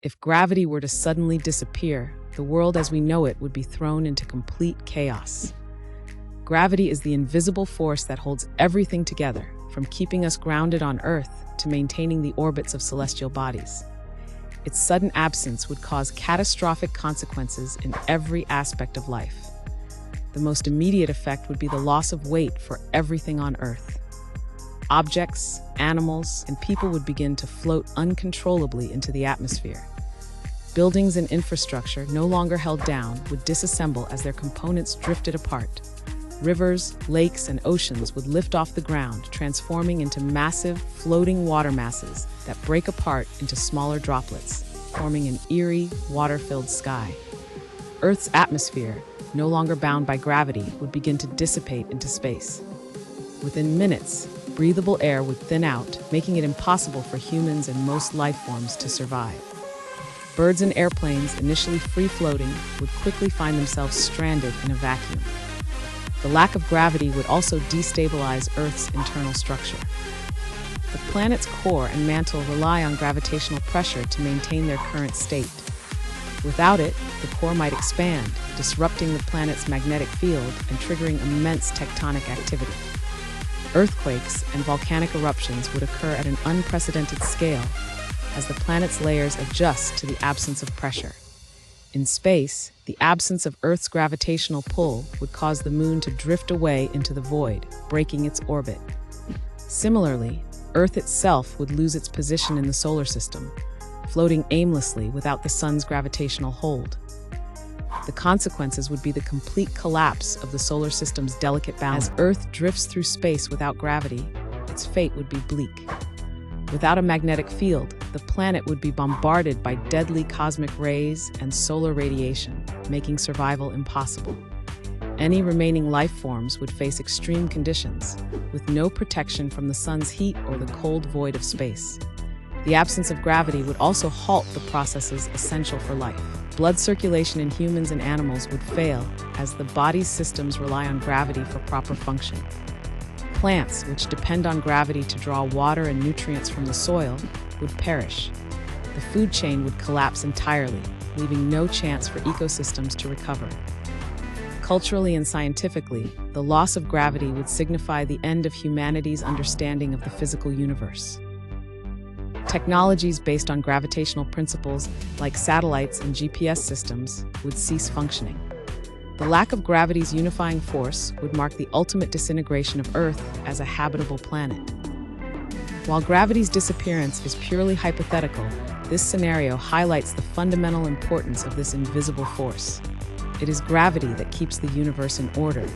If gravity were to suddenly disappear, the world as we know it would be thrown into complete chaos. Gravity is the invisible force that holds everything together, from keeping us grounded on Earth to maintaining the orbits of celestial bodies. Its sudden absence would cause catastrophic consequences in every aspect of life. The most immediate effect would be the loss of weight for everything on Earth. Objects, animals, and people would begin to float uncontrollably into the atmosphere. Buildings and infrastructure, no longer held down, would disassemble as their components drifted apart. Rivers, lakes, and oceans would lift off the ground, transforming into massive, floating water masses that break apart into smaller droplets, forming an eerie, water-filled sky. Earth's atmosphere, no longer bound by gravity, would begin to dissipate into space. Within minutes, breathable air would thin out, making it impossible for humans and most life forms to survive. Birds and airplanes, initially free-floating, would quickly find themselves stranded in a vacuum. The lack of gravity would also destabilize Earth's internal structure. The planet's core and mantle rely on gravitational pressure to maintain their current state. Without it, the core might expand, disrupting the planet's magnetic field and triggering immense tectonic activity. Earthquakes and volcanic eruptions would occur at an unprecedented scale as the planet's layers adjust to the absence of pressure. In space, the absence of Earth's gravitational pull would cause the Moon to drift away into the void, breaking its orbit. Similarly, Earth itself would lose its position in the solar system, floating aimlessly without the Sun's gravitational hold. The consequences would be the complete collapse of the solar system's delicate balance. As Earth drifts through space without gravity, its fate would be bleak. Without a magnetic field, the planet would be bombarded by deadly cosmic rays and solar radiation, making survival impossible. Any remaining life forms would face extreme conditions, with no protection from the sun's heat or the cold void of space. The absence of gravity would also halt the processes essential for life. Blood circulation in humans and animals would fail, as the body's systems rely on gravity for proper function. Plants, which depend on gravity to draw water and nutrients from the soil, would perish. The food chain would collapse entirely, leaving no chance for ecosystems to recover. Culturally and scientifically, the loss of gravity would signify the end of humanity's understanding of the physical universe. Technologies based on gravitational principles, like satellites and GPS systems, would cease functioning. The lack of gravity's unifying force would mark the ultimate disintegration of Earth as a habitable planet. While gravity's disappearance is purely hypothetical, this scenario highlights the fundamental importance of this invisible force. It is gravity that keeps the universe in order,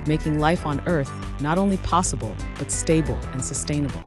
making life on Earth not only possible, but stable and sustainable.